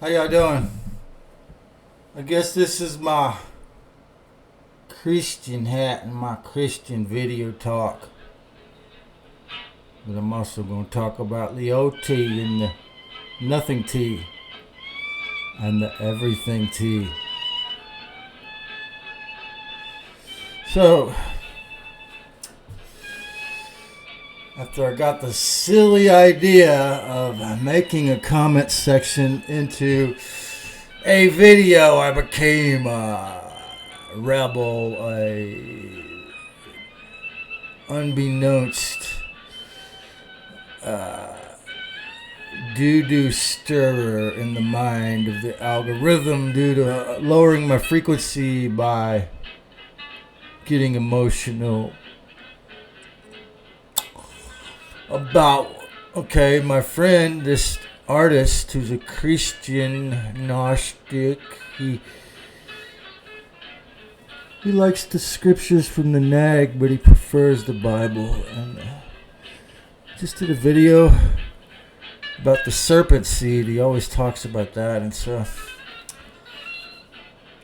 How y'all doing? I guess this is my Christian hat and my Christian video talk. But I'm also going to talk about the OT and the nothing T and the everything T. So, after I got the silly idea of making a comment section into a video, I became a rebel, a unbeknownst doo-doo stirrer in the mind of the algorithm due to lowering my frequency by getting emotional about, my friend, this artist who's a Christian Gnostic, he likes the scriptures from the Nag, but he prefers the Bible, and just did a video about the serpent seed. He always talks about that, and so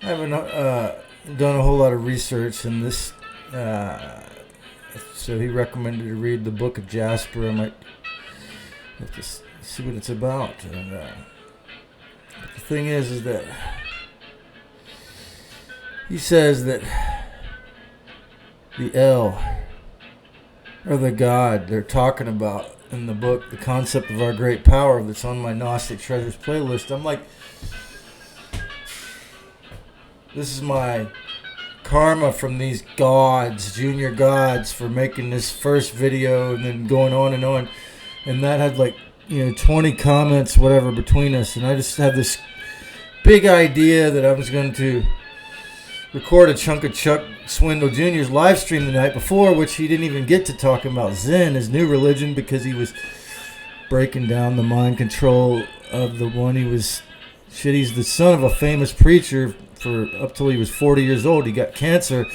I haven't done a whole lot of research in this. So he recommended to read the Book of Jasper. I might have to see what it's about. And but the thing is that he says that the L, or the God they're talking about in the book, the concept of our great power that's on my Gnostic Treasures playlist. I'm like, this is my karma from these gods, junior gods, for making this first video and then going on. And that had 20 comments, whatever, between us. And I just had this big idea that I was going to record a chunk of Chuck Swindoll Jr.'s live stream the night before, which he didn't even get to talking about Zen, his new religion, because he was breaking down the mind control of the one he was. Shit, he's the son of a famous preacher for up till he was 40 years old. He got cancer,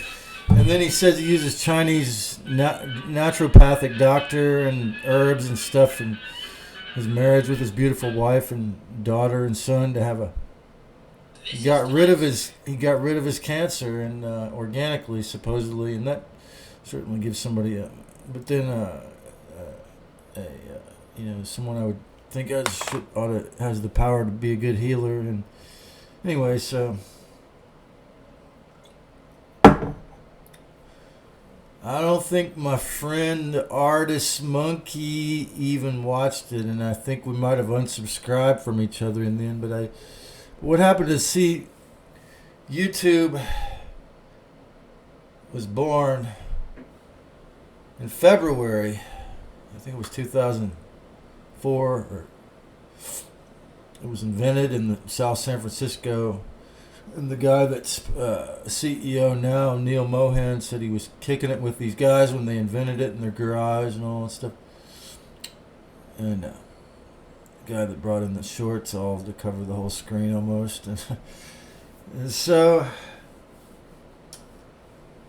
and then he says he uses Chinese naturopathic doctor and herbs and stuff, and his marriage with his beautiful wife and daughter and son to have a. He got rid of his cancer and organically, supposedly, and that certainly gives somebody a. But then someone I would think has the power to be a good healer. And anyway, so I don't think my friend the artist Monkey even watched it, and I think we might have unsubscribed from each other in the end. But what happened is, see, YouTube was born in February, I think it was 2004, or it was invented in South San Francisco. And the guy that's CEO now, Neil Mohan, said he was kicking it with these guys when they invented it in their garage and all that stuff. And the guy that brought in the shorts all to cover the whole screen almost. And so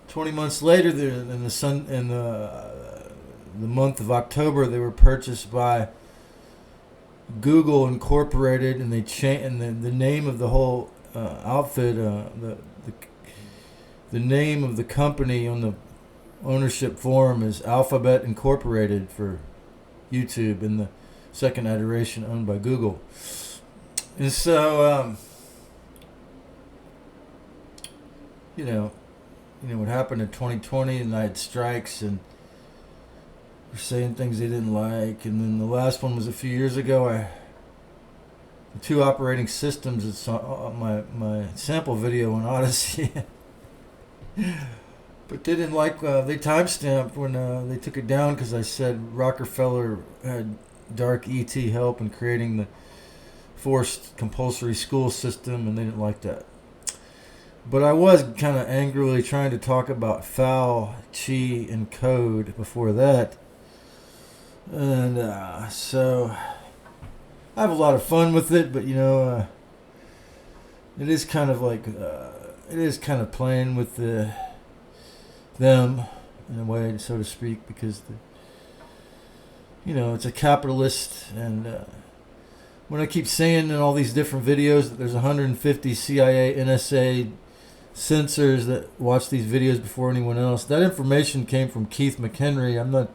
20 months later, in the month of October, they were purchased by Google Incorporated, and they changed the name of the whole outfit. The name of the company on the ownership form is Alphabet Incorporated for YouTube, and the second iteration owned by Google. And so what happened in 2020, and I had strikes and were saying things they didn't like, and then the last one was a few years ago. The two operating systems, it's my sample video on Odyssey. But they didn't like, they timestamped when they took it down because I said Rockefeller had dark ET help in creating the forced compulsory school system, and they didn't like that. But I was kind of angrily trying to talk about foul, chi, and code before that. And so I have a lot of fun with it, but it is kind of playing with them in a way, so to speak, because it's a capitalist and when I keep saying in all these different videos that there's 150 CIA, NSA censors that watch these videos before anyone else, that information came from Keith McHenry. I'm not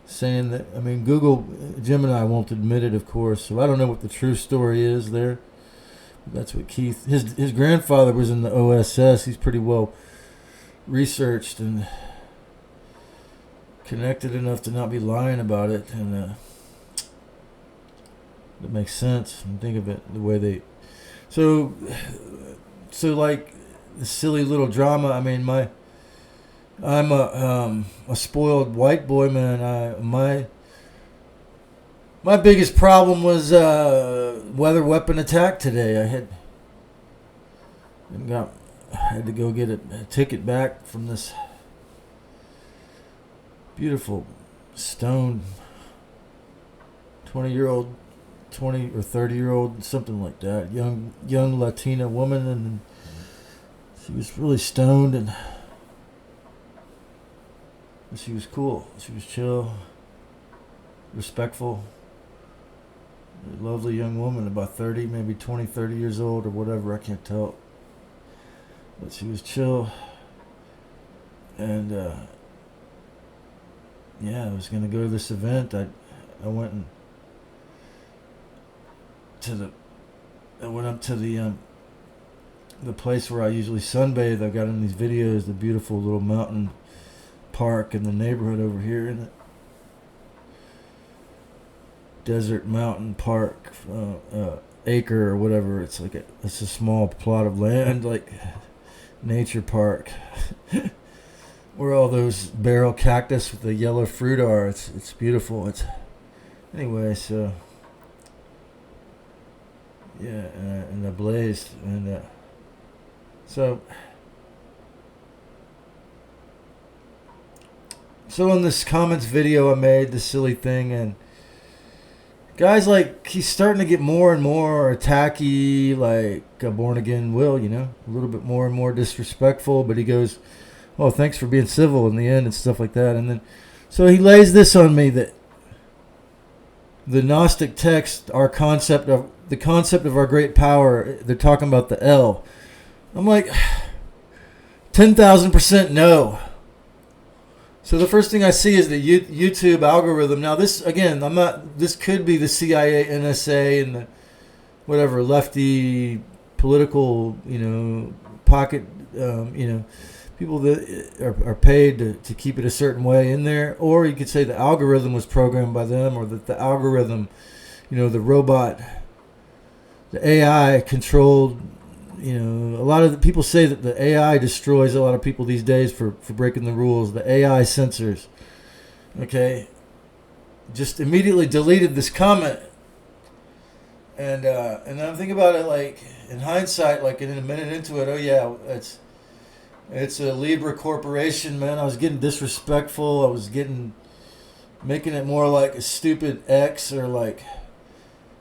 saying that. I mean, Google Gemini won't admit it, of course, so I don't know what the true story is there. That's what Keith, his grandfather was in the OSS. He's pretty well researched and connected enough to not be lying about it, and that makes sense. And think of it the way they. So like the silly little drama. I mean, I'm a spoiled white boy, man. My biggest problem was weather weapon attack today. I had to go get a ticket back from this beautiful stoned 20-year-old, 20 or 30-year-old, something like that, young Latina woman, and she was really stoned, and she was cool. She was chill, respectful, a lovely young woman, about 30, maybe 20, 30 years old or whatever, I can't tell. But she was chill, and I was going to go to this event. I went up to the place where I usually sunbathe. I've got in these videos the beautiful little mountain park in the neighborhood over here in the desert mountain park, acre or whatever. It's like it's a small plot of land, like nature park, where all those barrel cactus with the yellow fruit are. It's beautiful. Anyway, so yeah, and I blazed, and so in this comments video I made, the silly thing, and guys, like, he's starting to get more and more attacky, like a born again Will, a little bit more and more disrespectful, but he goes, oh, thanks for being civil in the end and stuff like that. And then so he lays this on me, that the Gnostic text, the concept of our great power, they're talking about the L. I'm like, 10,000% no. So the first thing I see is the YouTube algorithm. Now this, again, this could be the CIA, NSA, and the whatever lefty political, pocket, people that are paid to keep it a certain way in there. Or you could say the algorithm was programmed by them, or that the algorithm, the robot, the AI controlled. A lot of the people say that the AI destroys a lot of people these days for breaking the rules. The AI censors. Okay. Just immediately deleted this comment. And then I'm thinking about it, like, in hindsight, like in a minute into it, oh yeah, it's a Libra corporation, man. I was getting disrespectful. I was making it more like a stupid X, or like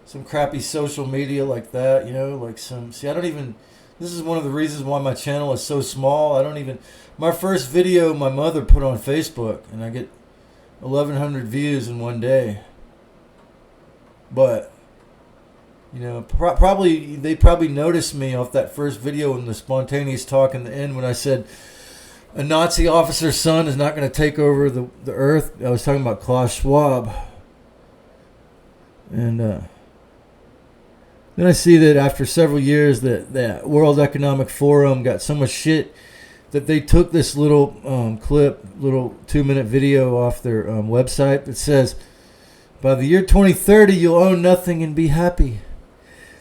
some crappy social media like that, this is one of the reasons why my channel is so small. My first video my mother put on Facebook, and I get 1,100 views in one day. But, they probably noticed me off that first video in the spontaneous talk in the end when I said a Nazi officer's son is not going to take over the earth. I was talking about Klaus Schwab. And, then I see that after several years that World Economic Forum got so much shit that they took this little little 2-minute video off their website that says, by the year 2030, you'll own nothing and be happy.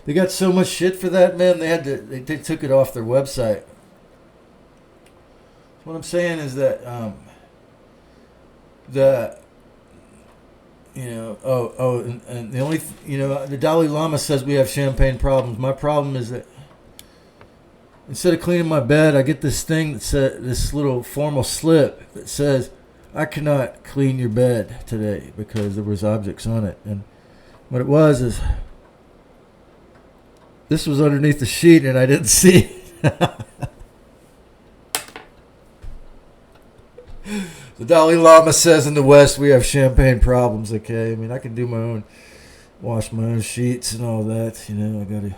They got so much shit for that, man. They took it off their website. What I'm saying is that and the only, the Dalai Lama says we have champagne problems. My problem is that instead of cleaning my bed, I get this thing that says, this little formal slip that says, I cannot clean your bed today because there was objects on it. And what it was is, this was underneath the sheet and I didn't see it. The Dalai Lama says in the West we have champagne problems, okay? I mean, I can do my own wash my own sheets and all that. You know, I gotta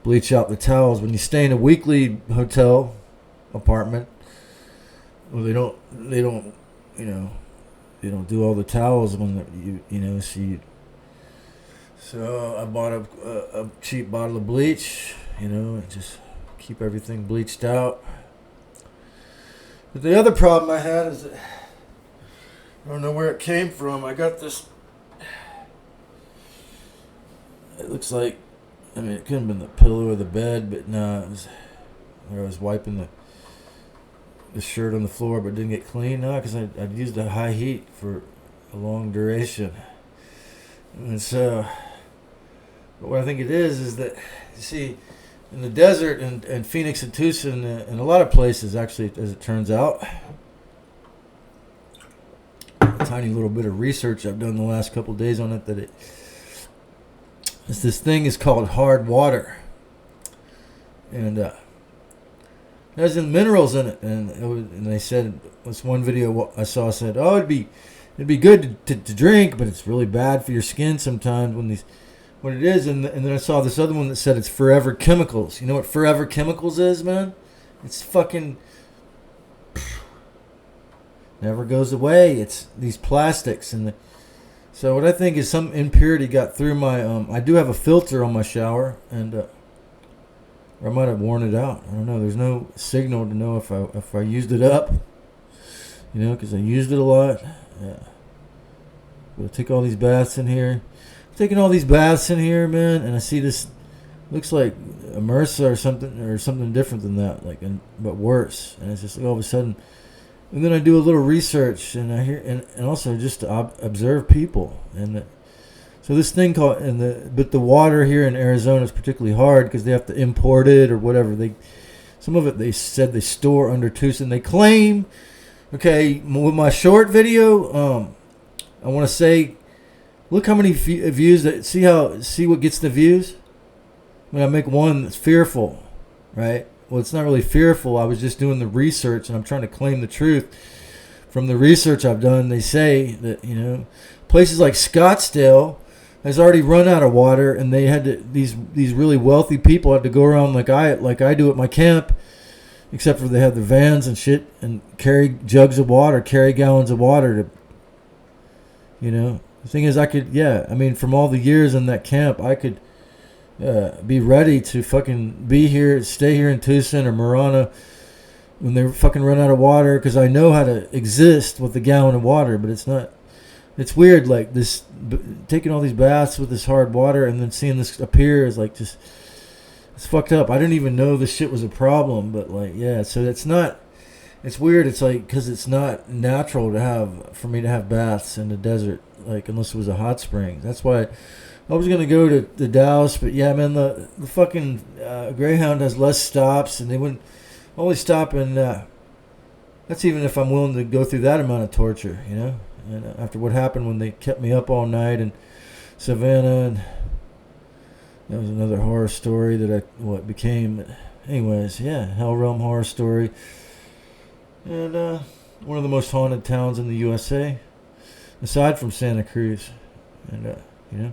bleach out the towels. When you stay in a weekly hotel apartment, well, they don't, you know, they don't do all the towels when you know. So I bought a cheap bottle of bleach, you know, and just keep everything bleached out. But the other problem I had is that I don't know where it came from. I got this. It looks like, I mean, it could have been the pillow or the bed, but no, it was where I was wiping the shirt on the floor, but it didn't get clean. No, because I'd used a high heat for a long duration. And so, but what I think it is that, you see, in the desert and Phoenix and Tucson and a lot of places, actually, as it turns out, a tiny little bit of research I've done the last couple of days on it, that this thing is called hard water, and there's minerals in it, and they said, this one video I saw said, oh, it'd be good to drink, but it's really bad for your skin sometimes when it is, and then I saw this other one that said it's forever chemicals. You know what forever chemicals is, man? It's fucking never goes away. It's these plastics, and so what I think is some impurity got through my I do have a filter on my shower, and or I might have worn it out. I don't know. There's no signal to know if I used it up, you know, because I used it a lot. Yeah. But I take all these baths in here. I'm taking all these baths in here, man, and I see this looks like a MRSA or something different than that, but worse. And it's just like all of a sudden. And then I do a little research, and I hear, and also just to observe people, and so this thing called, but the water here in Arizona is particularly hard because they have to import it or whatever. Some of it they said they store under Tucson. They claim, okay, with my short video, I want to say, look how many views that see what gets the views. When I make one that's fearful, right? Well, it's not really fearful. I was just doing the research, and I'm trying to claim the truth from the research I've done. They say that, you know, places like Scottsdale has already run out of water, and they had to, these really wealthy people had to go around like I do at my camp, except for they have the vans and shit, and carry jugs of water, carry gallons of water to, you know. The thing is, from all the years in that camp, I could be ready to fucking be here, stay here in Tucson or Marana when they fucking run out of water, because I know how to exist with a gallon of water. But it's weird, like this, taking all these baths with this hard water and then seeing this appear is like just, it's fucked up. I didn't even know this shit was a problem, but like, yeah, so it's weird. It's like, because it's not natural for me to have baths in the desert, like unless it was a hot spring. That's why I was going to go to Dallas, but yeah, man, the fucking Greyhound has less stops, and they wouldn't only stop in, that's even if I'm willing to go through that amount of torture, you know? And after what happened when they kept me up all night in Savannah, and that was another horror story that became, anyways, yeah, Hell Realm horror story. And one of the most haunted towns in the USA, aside from Santa Cruz, and, you know?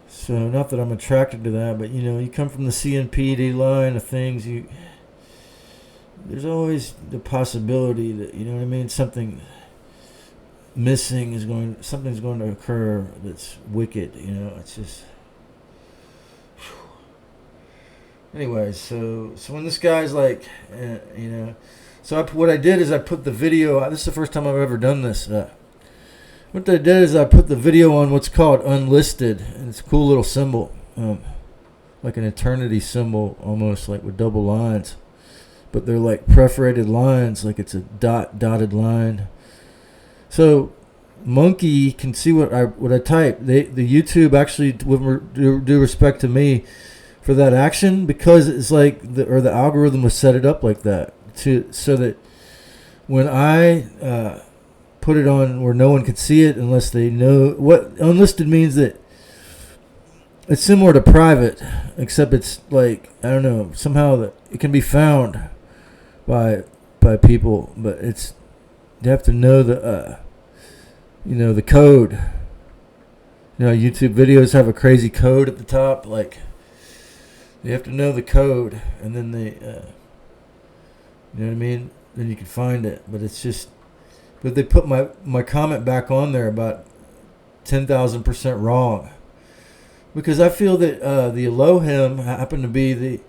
So, not that I'm attracted to that, but, you know, you come from the CNPD line of things, there's always the possibility that, you know what I mean, something's going to occur that's wicked, you know. It's just, anyways, so when this guy's like, you know, so what I did is I put the video, this is the first time I've ever done this, what I did is I put the video on what's called unlisted, and it's a cool little symbol, like an eternity symbol, almost like with double lines, but they're like perforated lines, like it's a dotted line. So Monkey can see what I type. The YouTube actually, with due respect to me for that action, because it's like the algorithm was set it up like that so that when I put it on where no one could see it unless they know what unlisted means, that it's similar to private, except it's like, I don't know, somehow that it can be found by people, but you have to know the code. YouTube videos have a crazy code at the top. Like, you have to know the code, and then you know what I mean? Then you can find it. But it's just, but they put my comment back on there about 10,000% wrong. Because I feel that the Elohim happened to be the,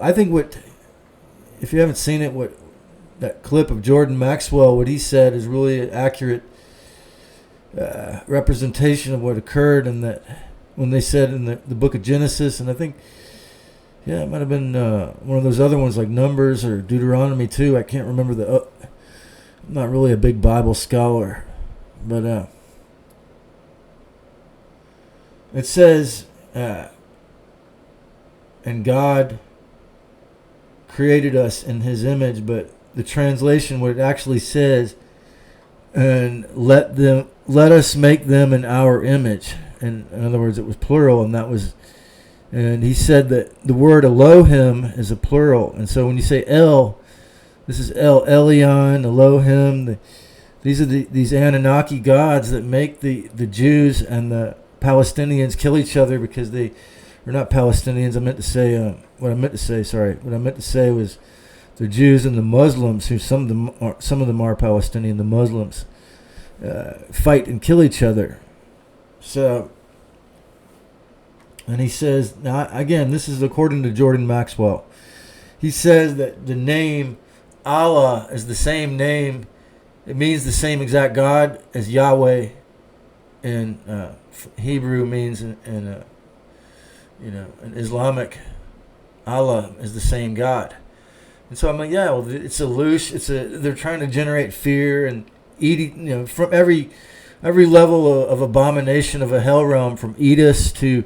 I think if you haven't seen it, that clip of Jordan Maxwell, what he said is really an accurate representation of what occurred, and that when they said in the book of Genesis, and I think, it might have been one of those other ones like Numbers or Deuteronomy too. I can't remember I'm not really a big Bible scholar, but it says, and God created us in his image, but the translation, what it actually says, and let us make them in our image. And in other words, it was plural, and he said that the word Elohim is a plural. And so when you say El, this is El Elyon, Elohim. These are these Anunnaki gods that make the Jews and the Palestinians kill each other, because they are not Palestinians. What I meant to say was the Jews and the Muslims, who some of them are Palestinian. The Muslims fight and kill each other. So, and he says, now again, this is according to Jordan Maxwell. He says that the name Allah is the same name. It means the same exact God as Yahweh in Hebrew means in Islamic. Allah is the same God. And so I'm like, yeah, well, it's a loose. They're trying to generate fear and eating, from every level of abomination of a hell realm, from eat us to,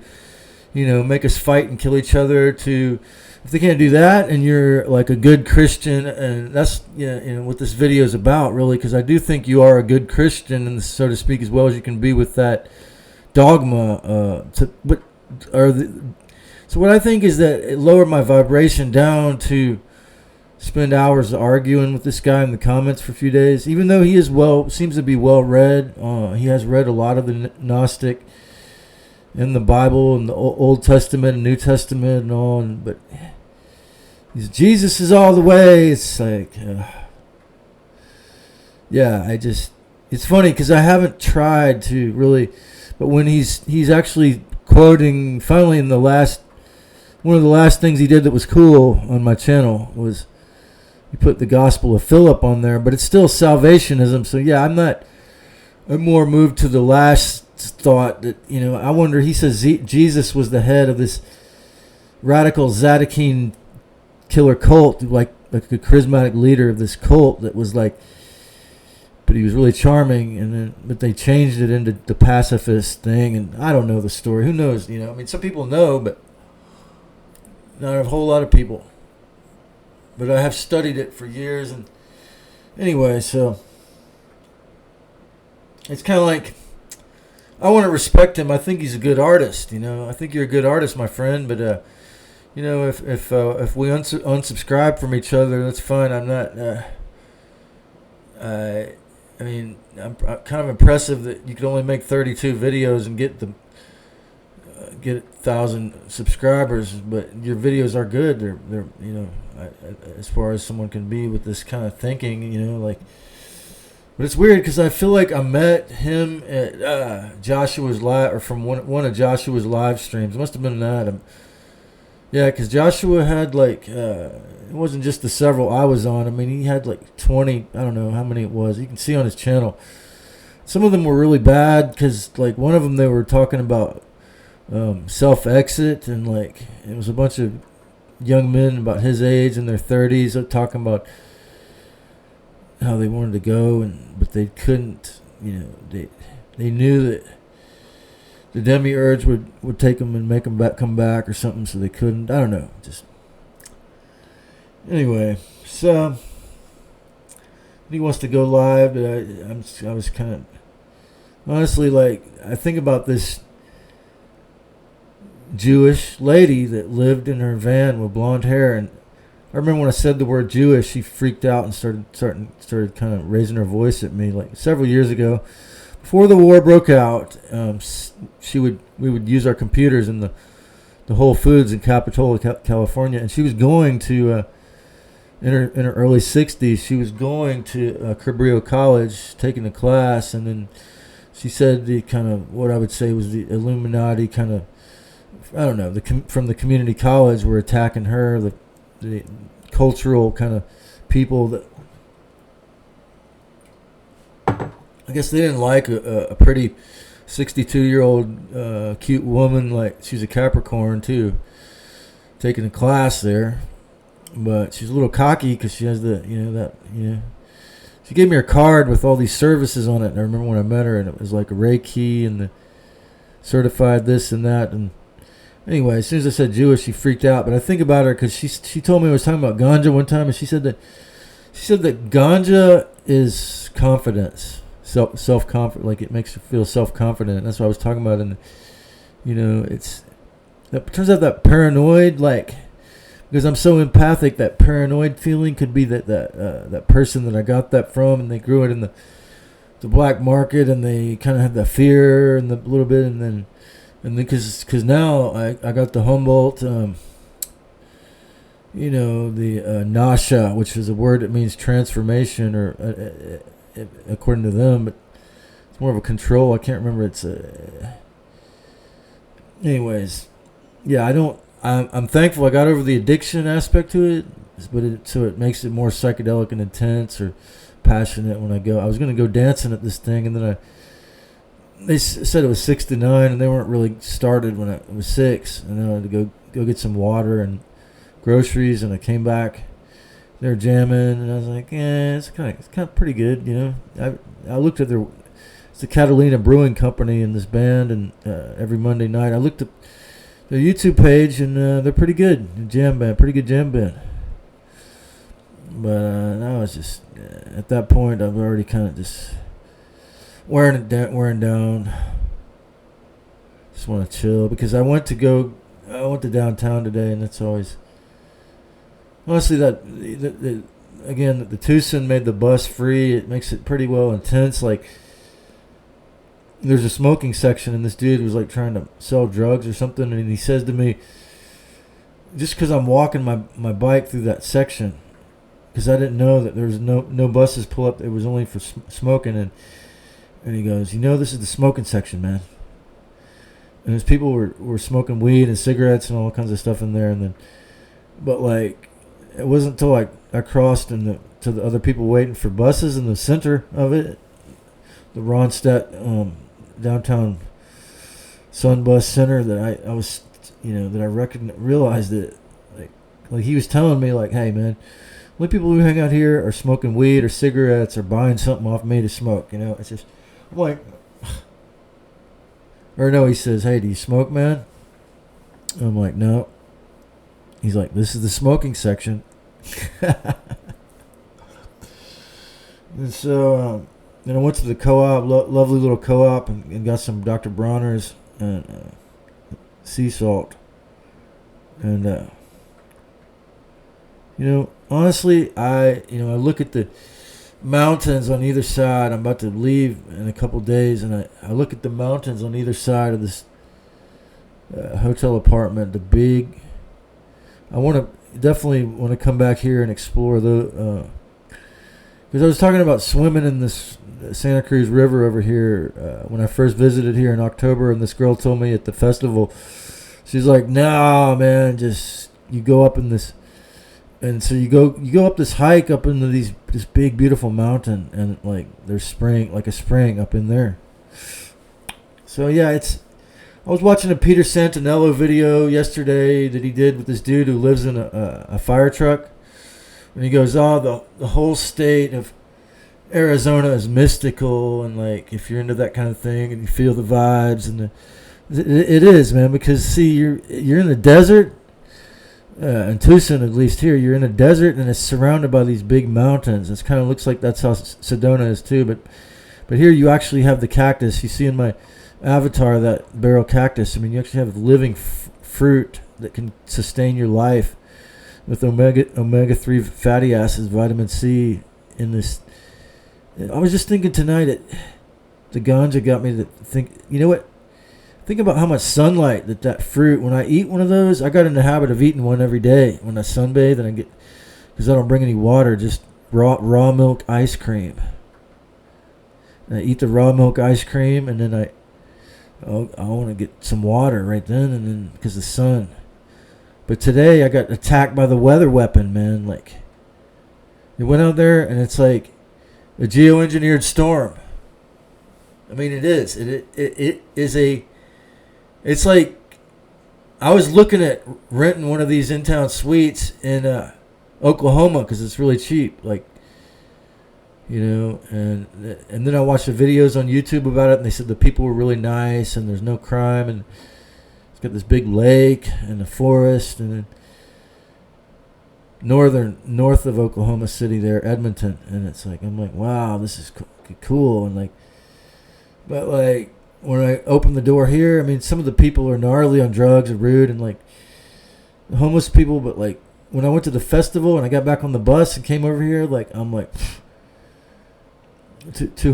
make us fight and kill each other, to, if they can't do that and you're like a good Christian, and that's what this video is about, really, because I do think you are a good Christian, and so to speak, as well as you can be with that dogma. So what I think is that it lowered my vibration down to spend hours arguing with this guy in the comments for a few days, even though he seems to be well read. He has read a lot of the Gnostic in the Bible and the Old Testament and New Testament and all, but Jesus is all the way. It's like, it's funny because I haven't tried to really, but when he's actually quoting, finally in one of the last things he did that was cool on my channel was he put the Gospel of Philip on there, but it's still salvationism. So I'm more moved to the last thought that, I wonder, he says Jesus was the head of this radical Zadokine killer cult, like a charismatic leader of this cult that was like, but he was really charming, but they changed it into the pacifist thing, and I don't know the story. Who knows? Some people know, but not a whole lot of people. But I have studied it for years, and anyway, so it's kind of like, I want to respect him. I think he's a good artist. I think you're a good artist, my friend. But if we unsubscribe from each other, that's fine. I'm not. I'm kind of impressive that you can only make 32 videos and get 1,000 subscribers, but your videos are good. They're as far as someone can be with this kind of thinking, But it's weird because I feel like I met him at Joshua's live, or from one of Joshua's live streams. It must have been that. Yeah, because Joshua had it wasn't just the several I was on. He had 20. I don't know how many it was. You can see on his channel. Some of them were really bad because one of them they were talking about self-exit, and it was a bunch of young men about his age in their 30s talking about how they wanted to go, but they couldn't. They knew that the demiurge would take them and make them come back or something, so they couldn't. I don't know. Just anyway, so he wants to go live, but I was kind of honestly I think about this Jewish lady that lived in her van with blonde hair, and I remember when I said the word Jewish, she freaked out and started kind of raising her voice at me several years ago. before the war broke out, we would use our computers in the Whole Foods in Capitola, California, and she was going to in her early 60s. She was going to Cabrillo College, taking a class, and then she said the kind of what I would say was the Illuminati kind of, I don't know, from the community college were attacking her, the cultural kind of people that I guess they didn't like a pretty 62-year-old cute woman, like she's a Capricorn too, taking a class there, but she's a little cocky because she has she gave me her card with all these services on it, and I remember when I met her, and it was like a Reiki and the certified this and that, and anyway, as soon as I said Jewish, she freaked out. But I think about her because she told me I was talking about ganja one time, and she said that ganja is confidence. Self-confident, like it makes you feel self-confident. That's what I was talking about. And it turns out that paranoid, like, because I'm so empathic, that paranoid feeling could be that person that I got that from, and they grew it in the black market, and they kind of had that fear and a little bit, and then because now I got the Humboldt, the nasha, which is a word that means transformation, or according to them, but it's more of a control. I can't remember. Anyways, yeah, I'm thankful I got over the addiction aspect to it, but so it makes it more psychedelic and intense or passionate when I go. I was going to go dancing at this thing, and then they said it was 6 to 9, and they weren't really started when it was 6, and then I had to go get some water and groceries, and I came back. They were jamming, and I was like, yeah, it's kind of pretty good, I looked at it's the Catalina Brewing Company and this band, and every Monday night I looked at their YouTube page, and they're pretty good. Pretty good jam band. But now it's just at that point I've already kind of just wearing down. Just want to chill because I went to downtown today, and it's always. Honestly, the Tucson made the bus free. It makes it pretty well intense. Like, there's a smoking section, and this dude was like trying to sell drugs or something, and he says to me, just because I'm walking my bike through that section, because I didn't know that there was no buses pull up. It was only for smoking, and he goes, this is the smoking section, man. And there's people were smoking weed and cigarettes and all kinds of stuff in there, but like. It wasn't until I crossed to the other people waiting for buses in the center of it, the Ronstadt downtown Sun Bus Center, that I was, that I realized it. Like he was telling me, like, hey man, only people who hang out here are smoking weed or cigarettes or buying something off me to smoke. It's just, I'm like, or no, he says, hey, do you smoke, man? I'm like, no. He's like, this is the smoking section. And so, then I went to the co-op, lovely little co-op, and got some Dr. Bronner's and sea salt. And, honestly, I look at the mountains on either side. I'm about to leave in a couple days, and I look at the mountains on either side of this hotel apartment, the big... I definitely want to come back here and explore because I was talking about swimming in this Santa Cruz River over here when I first visited here in October, and this girl told me at the festival, she's like, "Nah, man, just you go up in this," and so you go up this hike up into this big beautiful mountain, and like there's a spring up in there. So yeah, I was watching a Peter Santinello video yesterday that he did with this dude who lives in a fire truck. And he goes, the whole state of Arizona is mystical, and like if you're into that kind of thing and you feel the vibes, and it is, man, because see, you're in the desert, in Tucson at least here, you're in a desert and it's surrounded by these big mountains. It kind of looks like that's how Sedona is too, but here you actually have the cactus. You see in my avatar that barrel cactus. I mean, you actually have living fruit that can sustain your life with omega-3 fatty acids, vitamin C in this. I was just thinking tonight, the ganja got me to think, you know what? Think about how much sunlight that fruit, when I eat one of those, I got in the habit of eating one every day when I sunbathe, and because I don't bring any water, just raw milk ice cream. And I eat the raw milk ice cream, and then I want to get some water right then, and then because the sun. But today I got attacked by the weather weapon, man. Like, it went out there, and it's like a geoengineered storm. I mean, it is. It is a. It's like I was looking at renting one of these in-town suites in Oklahoma because it's really cheap. Like, you know, and then I watched the videos on YouTube about it, and they said the people were really nice, and there's no crime, and it's got this big lake and a forest, and then north of Oklahoma City there, Edmonton, and it's like, I'm like, wow, this is cool, and like, but like when I open the door here, I mean, some of the people are gnarly on drugs and rude, and like homeless people, but like when I went to the festival and I got back on the bus and came over here, like I'm like, two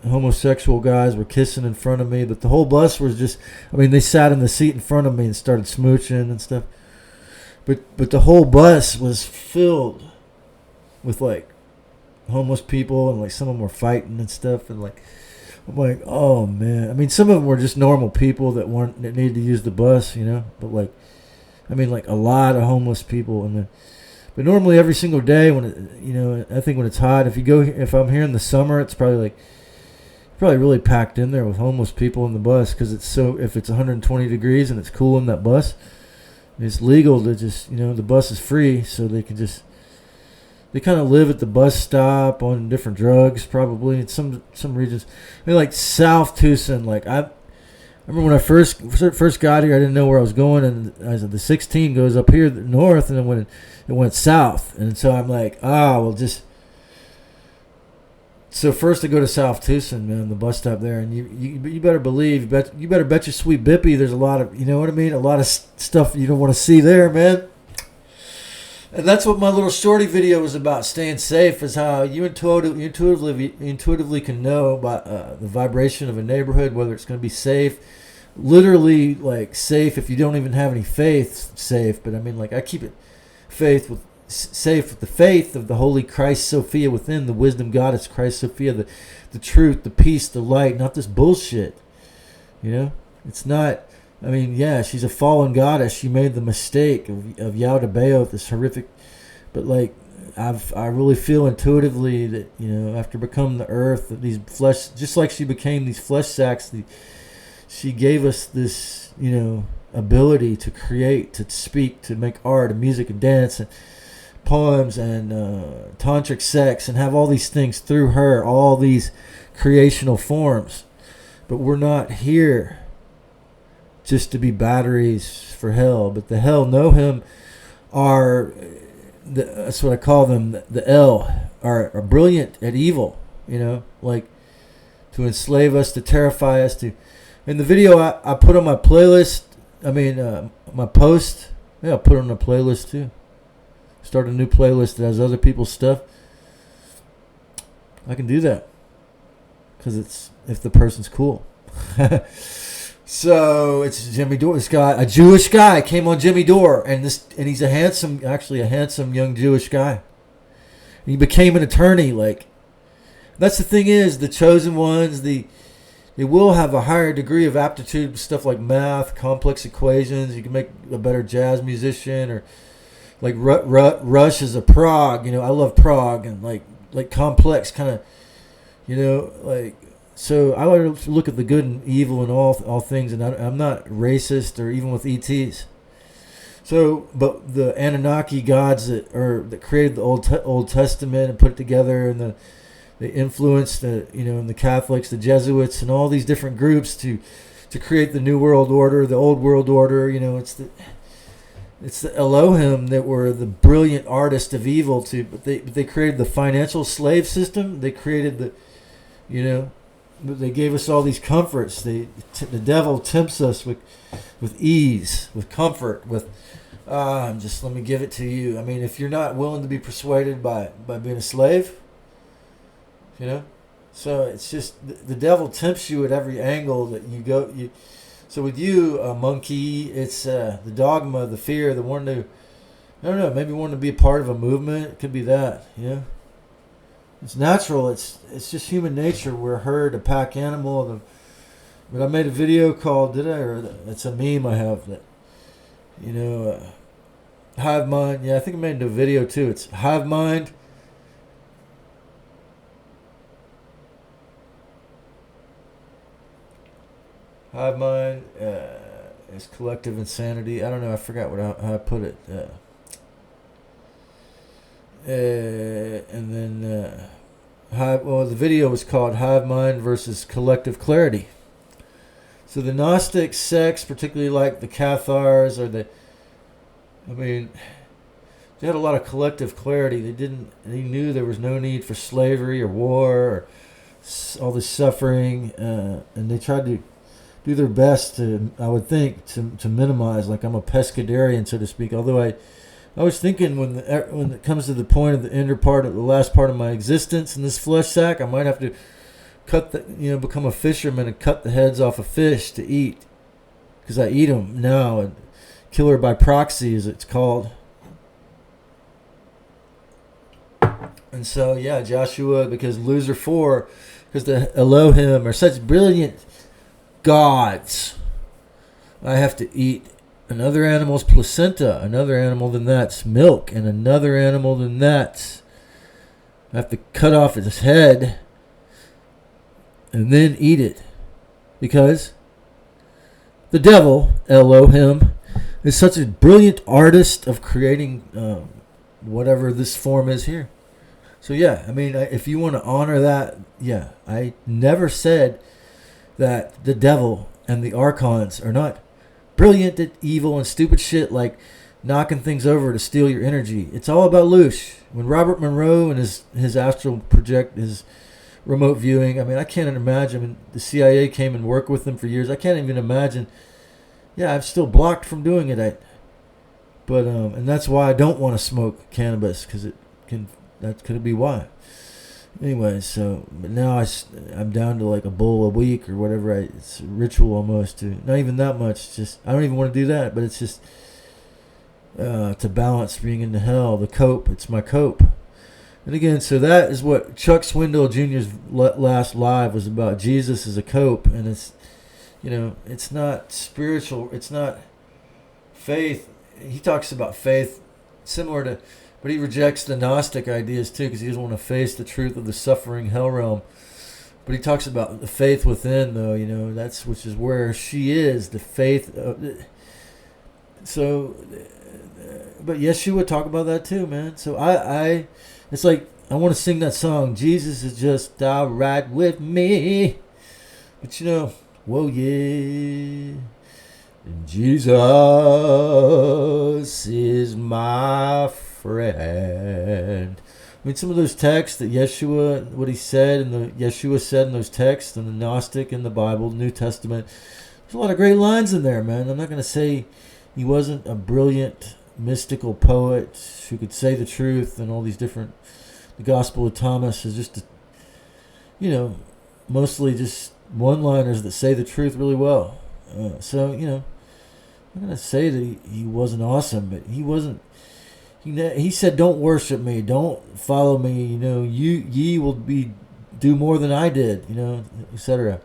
homosexual guys were kissing in front of me, but the whole bus was just, I mean, they sat in the seat in front of me and started smooching and stuff. But the whole bus was filled with like homeless people, and like some of them were fighting and stuff, and like I'm like, oh man. I mean, some of them were just normal people that needed to use the bus, you know. But like, I mean, like a lot of homeless people, and then. But normally every single day I think when it's hot, if I'm here in the summer, it's probably really packed in there with homeless people in the bus, because if it's 120 degrees and it's cool in that bus, it's legal to just, the bus is free, so they kind of live at the bus stop on different drugs probably in some regions. I mean, like South Tucson, like I remember when I first got here, I didn't know where I was going, and I said the 16 goes up here north, and then it went south, and so I'm like, so first I go to South Tucson, man, the bus stop there, and you better believe, you better bet your sweet bippy, there's a lot of, you know what I mean, a lot of stuff you don't want to see there, man. And that's what my little shorty video was about, staying safe, is how you intuitively can know about the vibration of a neighborhood, whether it's going to be safe, literally like safe if you don't even have any faith, safe. But I mean, like, I keep it safe with the faith of the Holy Christ Sophia within, the wisdom goddess Christ Sophia, the truth, the peace, the light, not this bullshit. It's not. I mean, yeah, she's a fallen goddess. She made the mistake of Yaudabaoth, this horrific. But like, I really feel intuitively that after becoming the earth, that these flesh, just like she became these flesh sacks, she gave us this ability to create, to speak, to make art and music and dance and poems and tantric sex, and have all these things through her, all these creational forms. But we're not here just to be batteries for hell, but the hell know him that's what I call them, the L are brilliant at evil, like to enslave us, to terrify us, to. In the video I put on my playlist, my post, I'll put it on a playlist too. Start a new playlist that has other people's stuff. I can do that because it's if the person's cool. So it's Jimmy Dore. This guy, a Jewish guy, came on Jimmy Dore, and he's a handsome young Jewish guy. And he became an attorney. Like, that's the thing is, the chosen ones, they will have a higher degree of aptitude, stuff like math, complex equations. You can make a better jazz musician, or like Rush is a prog. I love prog, and like complex kind of, like. So I like to look at the good and evil in all things, and I'm not racist, or even with ETs. So, but the Anunnaki gods that created the Old Testament and put it together, and they influenced the Catholics, the Jesuits, and all these different groups to create the New World Order, the Old World Order. It's the Elohim that were the brilliant artists of evil but they created the financial slave system. They created they gave us all these comforts. The devil tempts us with ease, with comfort, with just let me give it to you. I mean, if you're not willing to be persuaded by being a slave, So it's just the devil tempts you at every angle that you go. So with you, a monkey, it's the dogma, the fear, the one to, I don't know, maybe wanting to be a part of a movement. It could be that, It's natural. It's just human nature. We're a herd, a pack animal. But I made a video called, did I? Or it's a meme I have that, hive mind. Yeah, I think I made it into a video too. It's hive mind. Hive mind is collective insanity. I don't know. I forgot how I put it. And then the video was called Hive Mind versus Collective Clarity. So the Gnostic sects, particularly like the Cathars they had a lot of collective clarity. They knew there was no need for slavery or war or all this suffering, and they tried to do their best to, I would think, to minimize. Like, I'm a pescatarian, so to speak. Although I was thinking when it comes to the point of the last part of my existence in this flesh sack, I might have to become a fisherman and cut the heads off of fish to eat, because I eat them now, and killer by proxy, as it's called. And so, Joshua, because loser 4, because the Elohim are such brilliant gods, I have to eat another animal's placenta, another animal than that's milk, and another animal than that's. I have to cut off its head and then eat it, because the devil, Elohim, is such a brilliant artist of creating whatever this form is here. So if you want to honor that, I never said that the devil and the archons are not brilliant at evil and stupid shit like knocking things over to steal your energy. It's all about loosh. When Robert Monroe and his astral project, his remote viewing, I can't imagine. The CIA came and worked with them for years. I can't even imagine. I'm still blocked from doing it. But and that's why I don't want to smoke cannabis, because that could be why. Anyway, but now I'm down to like a bowl a week or whatever. It's a ritual almost. Not even that much. Just I don't even want to do that. But it's just to balance being into hell. The cope. It's my cope. And again, so that is what Chuck Swindoll Jr.'s last live was about. Jesus as a cope, and it's not spiritual. It's not faith. He talks about faith similar to. But he rejects the Gnostic ideas too, because he doesn't want to face the truth of the suffering hell realm. But he talks about the faith within, though. Which is where she is, the faith. But Yeshua would talk about that too, man. So it's like I want to sing that song. Jesus is just all right with me, but whoa yeah. Jesus is my friend. Some of those texts that Yeshua, what he said, and the Yeshua said in those texts, and the Gnostic in the Bible, the New Testament, there's a lot of great lines in there, man. I'm not going to say he wasn't a brilliant mystical poet who could say the truth, and all these different. The Gospel of Thomas is just, mostly just one-liners that say the truth really well. I'm not going to say that he wasn't awesome, but he wasn't. He said, "Don't worship me, don't follow me. Ye will do more than I did. Etc."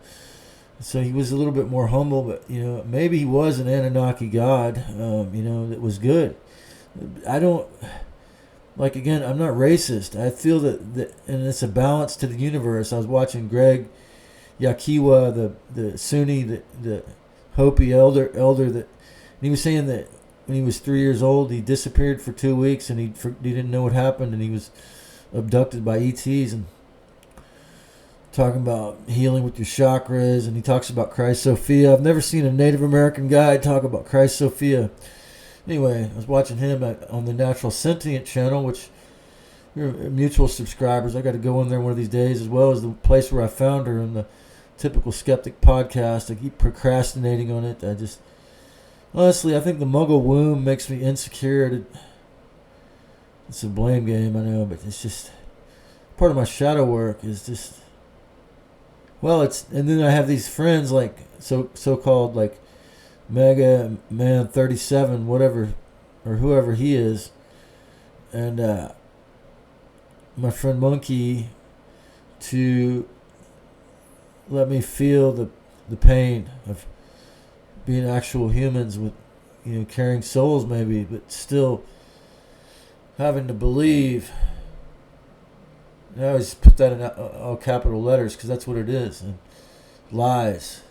So he was a little bit more humble, but maybe he was an Anunnaki god. That was good. I don't again. I'm not racist. I feel that and it's a balance to the universe. I was watching Greg Yakiwa, the Sunni, the Hopi elder that, and he was saying that when he was 3 years old, he disappeared for 2 weeks, and he didn't know what happened, and he was abducted by ETs, and talking about healing with your chakras, and he talks about Christ Sophia. I've never seen a Native American guy talk about Christ Sophia. Anyway, I was watching him on the Natural Sentient channel, which we're mutual subscribers. I got to go in there one of these days, as well as the place where I found her in the Typical Skeptic podcast. I keep procrastinating on it. Honestly, I think the Muggle womb makes me insecure. It's a blame game, I know, but it's just part of my shadow work is just Well, and then I have these friends like so-called like Mega Man 37, whatever, or whoever he is, and my friend Monkey, to let me feel the pain of being actual humans with, carrying souls maybe, but still having to believe. And I always put that in all capital letters because that's what it is. And lies,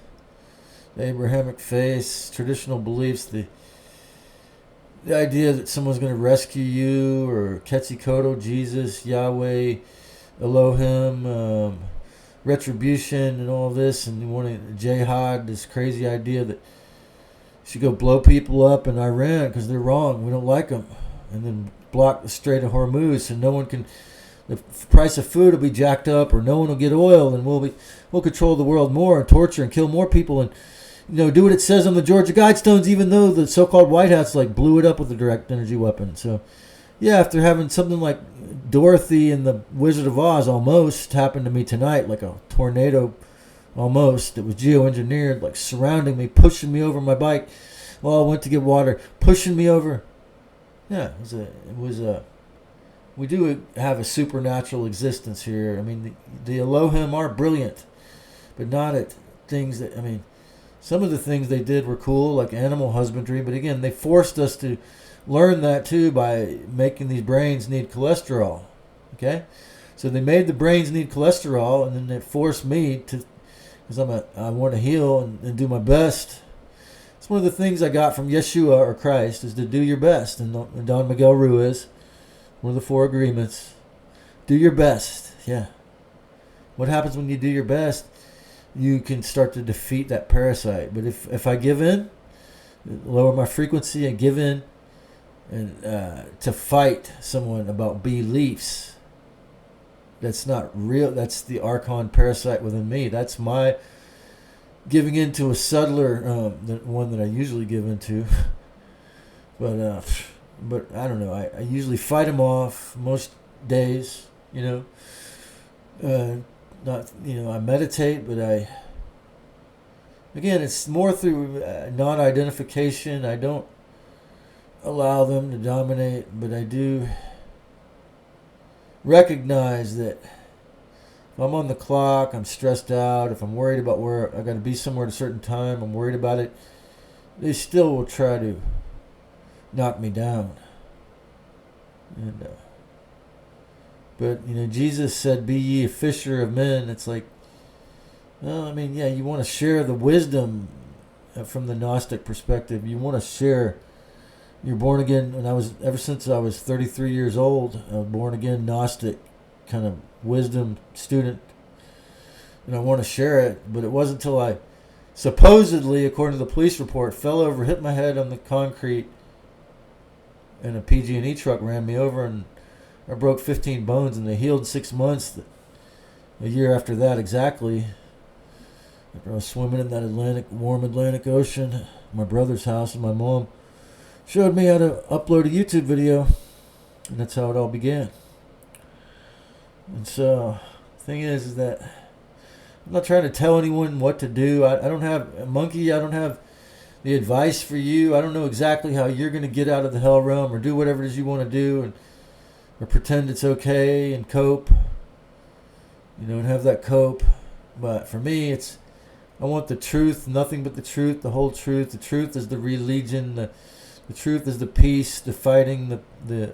the Abrahamic faith, traditional beliefs, the idea that someone's going to rescue you, or Quetzalcoatl, Jesus, Yahweh, Elohim, retribution, and all this, and you want to jihad, this crazy idea that you should go blow people up in Iran because they're wrong, we don't like them, and then block the Strait of Hormuz so no one can. The price of food will be jacked up, or no one will get oil, and we'll control the world more and torture and kill more people, and do what it says on the Georgia Guidestones, even though the so-called White Hats like blew it up with a direct energy weapon. So, yeah, after having something like Dorothy and the Wizard of Oz almost happened to me tonight, like a tornado, almost. It was geoengineered, like surrounding me, pushing me over my bike while I went to get water, pushing me over. Yeah, it was a. We do have a supernatural existence here. I mean, the Elohim are brilliant, but not at things that, some of the things they did were cool, like animal husbandry, but again, they forced us to learn that too by making these brains need cholesterol, okay? So they made the brains need cholesterol, and then they forced me to, because I want to heal and do my best. It's one of the things I got from Yeshua, or Christ, is to do your best, and Don Miguel Ruiz, one of the 4 agreements. Do your best. Yeah. What happens when you do your best? You can start to defeat that parasite. But if I give in, lower my frequency and give in, and to fight someone about beliefs, that's not real. That's the archon parasite within me. That's my giving into a subtler, the one that I usually give into. But I don't know. I usually fight them off most days. Not I meditate, but again, it's more through non-identification. I don't allow them to dominate, but I do recognize that if I'm on the clock, I'm stressed out. If I'm worried about where I got to be somewhere at a certain time, I'm worried about it. They still will try to knock me down. And but Jesus said, "Be ye a fisher of men." It's like, well, you want to share the wisdom from the Gnostic perspective. You want to share. You're born again, and ever since I was 33 years old, a born again Gnostic kind of wisdom student, and I want to share it. But it wasn't until I, supposedly, according to the police report, fell over, hit my head on the concrete, and a PG&E truck ran me over, and I broke 15 bones, and they healed 6 months. A year after that, exactly. After I was swimming in that warm Atlantic Ocean, my brother's house, and my mom showed me how to upload a YouTube video, and that's how it all began. And so, the thing is that I'm not trying to tell anyone what to do. I don't have a monkey. I don't have the advice for you. I don't know exactly how you're going to get out of the hell realm or do whatever it is you want to do, or pretend it's okay and cope, and have that cope. But for me, I want the truth, nothing but the truth, the whole truth. The truth is the religion. The truth is the peace, the fighting, the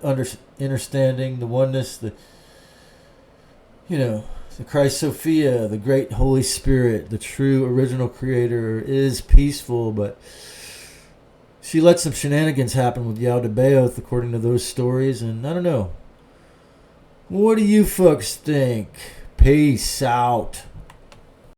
understanding, the oneness, the Christ Sophia, the great Holy Spirit, the true original creator, is peaceful, but she let some shenanigans happen with Yaldabaoth, according to those stories, and I don't know. What do you folks think? Peace out.